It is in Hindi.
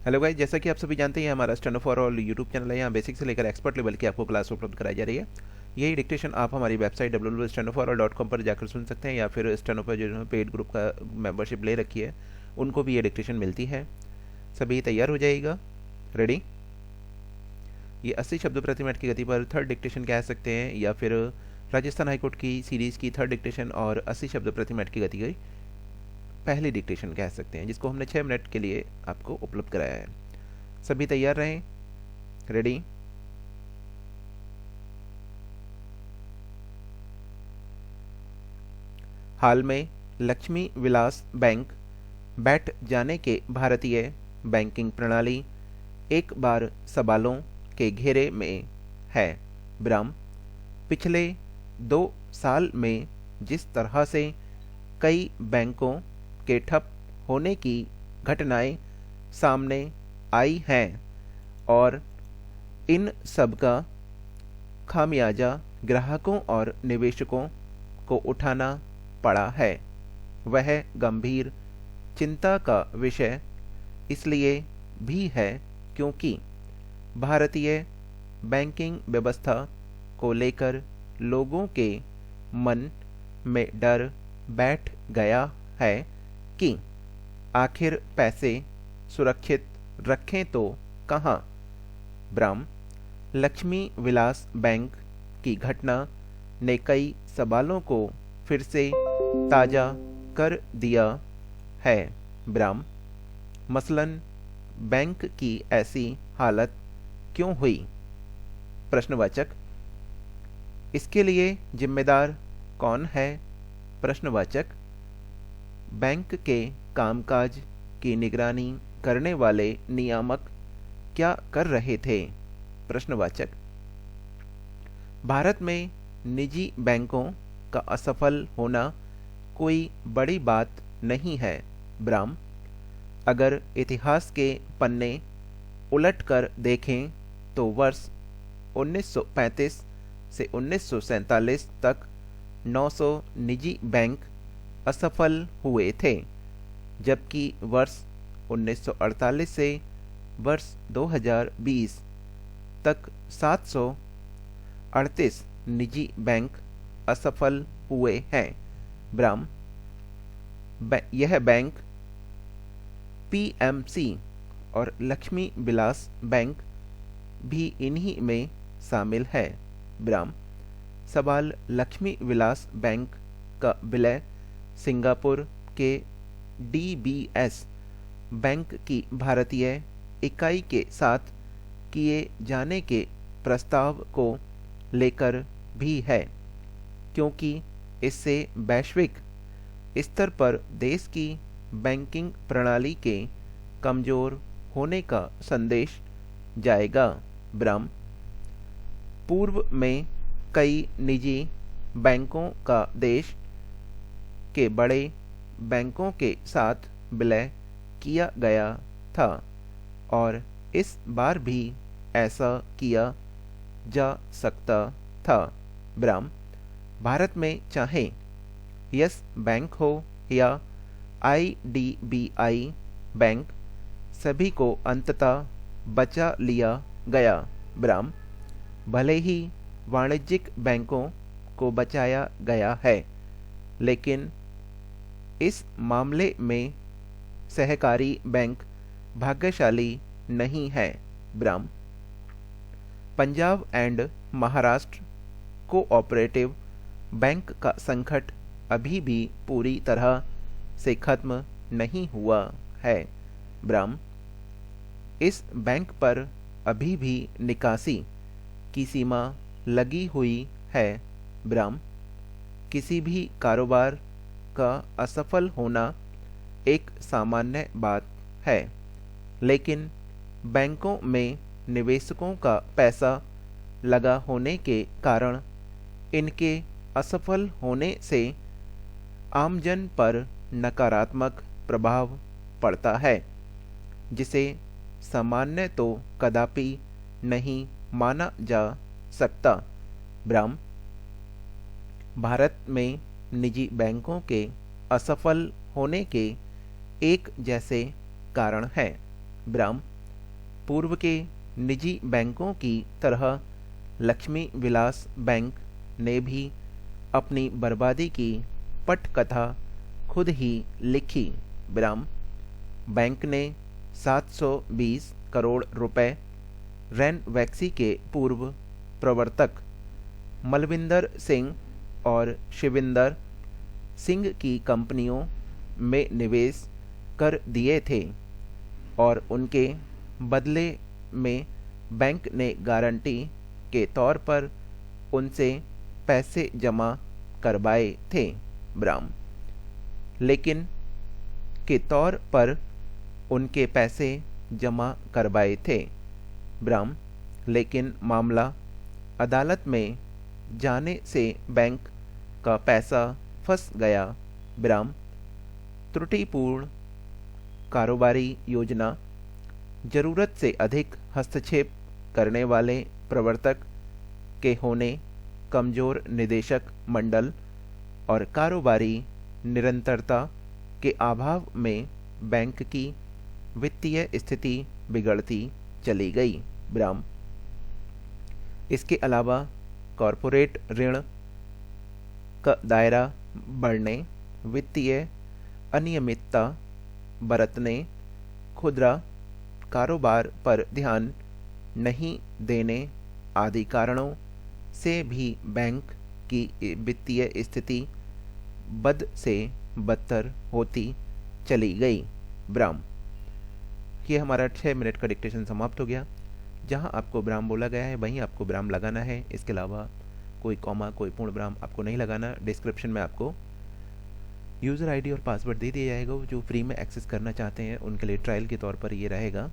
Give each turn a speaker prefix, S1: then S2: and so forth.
S1: हेलो गाइस, जैसा कि आप सभी जानते हैं हमारा stand for all YouTube channel है। यहाँ बेसिक से लेकर एक्सपर्ट लेवल की आपको क्लास उपलब्ध कराई जा रही है। यही डिक्टेशन आप हमारी वेबसाइट www.standofforall.com पर जाकर सुन सकते हैं, या फिर स्टैंड पर जो पेड ग्रुप का मेंबरशिप ले रखी है उनको भी ये डिक्टेशन मिलती है। सभी तैयार हो जाइएगा। रेडी। ये 80 शब्द प्रति मिनट की गति पर थर्ड डिक्टेशन कह सकते हैं, या फिर राजस्थान हाईकोर्ट की सीरीज़ की थर्ड डिक्टेशन और 80 शब्द प्रति मिनट की गति की पहली डिक्टेशन कह सकते हैं, जिसको हमने 6 मिनट के लिए आपको उपलब्ध कराया है। सभी तैयार रहें। रेडी। हाल में लक्ष्मी विलास बैंक बैठ जाने के भारतीय बैंकिंग प्रणाली एक बार सवालों के घेरे में है। ब्राम, पिछले 2 साल में जिस तरह से कई बैंकों के ठप होने की घटनाएं सामने आई हैं और इन सब का खामियाजा ग्राहकों और निवेशकों को उठाना पड़ा है, वह गंभीर चिंता का विषय इसलिए भी है क्योंकि भारतीय बैंकिंग व्यवस्था को लेकर लोगों के मन में डर बैठ गया है कि आखिर पैसे सुरक्षित रखें तो कहाँ। ब्राम, लक्ष्मी विलास बैंक की घटना ने कई सवालों को फिर से ताज़ा कर दिया है। ब्राम, मसलन बैंक की ऐसी हालत क्यों हुई। प्रश्नवाचक, इसके लिए जिम्मेदार कौन है। प्रश्नवाचक, बैंक के कामकाज की निगरानी करने वाले नियामक क्या कर रहे थे। प्रश्नवाचक, भारत में निजी बैंकों का असफल होना कोई बड़ी बात नहीं है। ब्राम, अगर इतिहास के पन्ने उलट कर देखें तो वर्ष 1935 से 1947 तक 900 निजी बैंक असफल हुए थे, जबकि वर्ष 1948 से वर्ष 2020 तक 738 निजी बैंक असफल हुए हैं। ब्राम, यह बैंक पीएमसी और लक्ष्मी विलास बैंक भी इन्हीं में शामिल है। ब्राम, सवाल लक्ष्मी विलास बैंक का विलय सिंगापुर के डीबीएस बैंक की भारतीय इकाई के साथ किए जाने के प्रस्ताव को लेकर भी है, क्योंकि इससे वैश्विक स्तर पर देश की बैंकिंग प्रणाली के कमज़ोर होने का संदेश जाएगा। ब्राम, पूर्व में कई निजी बैंकों का देश के बड़े बैंकों के साथ विलय किया गया था और इस बार भी ऐसा किया जा सकता था। ब्राम, भारत में चाहे यस बैंक हो या आईडीबीआई बैंक, सभी को अंततः बचा लिया गया। ब्राम, भले ही वाणिज्यिक बैंकों को बचाया गया है, लेकिन इस मामले में सहकारी बैंक भाग्यशाली नहीं है। Bram, Punjab and Maharashtra cooperative bank का संकट अभी भी पूरी तरह से खत्म नहीं हुआ है। ब्राम, इस बैंक पर अभी भी निकासी की सीमा लगी हुई है। ब्राम, किसी भी कारोबार का असफल होना एक सामान्य बात है, लेकिन बैंकों में निवेशकों का पैसा लगा होने के कारण इनके असफल होने से आमजन पर नकारात्मक प्रभाव पड़ता है, जिसे सामान्य तो कदापि नहीं माना जा सकता। ब्राम, भारत में निजी बैंकों के असफल होने के एक जैसे कारण हैं। ब्राम, पूर्व के निजी बैंकों की तरह लक्ष्मी विलास बैंक ने भी अपनी बर्बादी की पटकथा खुद ही लिखी। विराम। बैंक ने 720 करोड़ रुपए रैनवैक्सी के पूर्व प्रवर्तक मलविंदर सिंह और शिविंदर सिंह की कंपनियों में निवेश कर दिए थे और उनके बदले में बैंक ने गारंटी के तौर पर उनसे पैसे जमा करवाए थे। विराम। लेकिन के तौर पर उनके पैसे जमा करवाए थे। विराम। लेकिन मामला अदालत में जाने से बैंक का पैसा फंस गया। विराम। त्रुटिपूर्ण कारोबारी योजना, जरूरत से अधिक हस्तक्षेप करने वाले प्रवर्तक के होने, कमजोर निदेशक मंडल और कारोबारी निरंतरता के अभाव में बैंक की वित्तीय स्थिति बिगड़ती चली गई। विराम। इसके अलावा कॉरपोरेट ऋण का दायरा बढ़ने, वित्तीय अनियमितता बरतने, खुदरा कारोबार पर ध्यान नहीं देने आदि कारणों से भी बैंक की वित्तीय स्थिति बद से बदतर होती चली गई। विराम। ये हमारा 6 मिनट का डिक्टेशन समाप्त हो गया। जहां आपको विराम बोला गया है वहीं आपको विराम लगाना है। इसके अलावा कोई कॉमा, कोई पूर्ण विराम आपको नहीं लगाना। डिस्क्रिप्शन में आपको यूज़र आईडी और पासवर्ड दे दिया जाएगा। जो फ्री में एक्सेस करना चाहते हैं उनके लिए ट्रायल के तौर पर ये रहेगा।